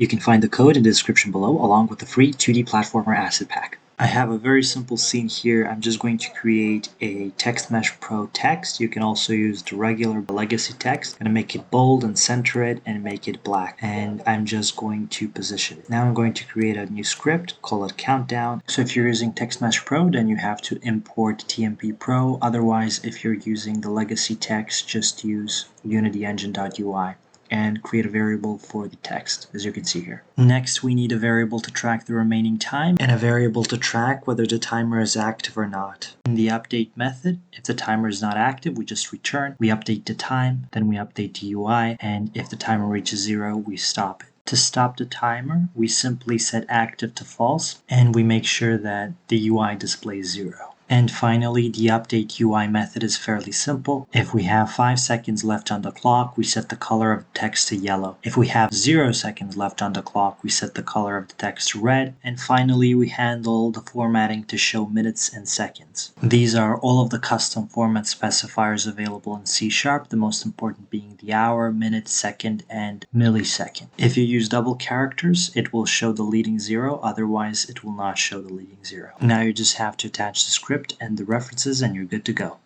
You can find the code in the description below along with the free 2D platformer asset pack. I have a very simple scene here. I'm just going to create a Text Mesh Pro text. You can also use the regular legacy text. I'm going to make it bold and center it and make it black. And I'm just going to position it. Now I'm going to create a new script, call it Countdown. So if you're using Text Mesh Pro, then you have to import TMP Pro. Otherwise, if you're using the legacy text, just use Unity Engine.ui and create a variable for the text, as you can see here. Next, we need a variable to track the remaining time and a variable to track whether the timer is active or not. In the update method, if the timer is not active, we just return. We update the time, then we update the UI, and if the timer reaches 0, we stop it. To stop the timer, we simply set active to false, and we make sure that the UI displays 0. And finally, the update UI method is fairly simple. If we have 5 seconds left on the clock, we set the color of the text to yellow. If we have 0 seconds left on the clock, we set the color of the text to red. And finally, we handle the formatting to show minutes and seconds. These are all of the custom format specifiers available in C#, the most important being the hour, minute, second, and millisecond. If you use double characters, it will show the leading 0, otherwise it will not show the leading 0. Now you just have to attach the script and the references and you're good to go.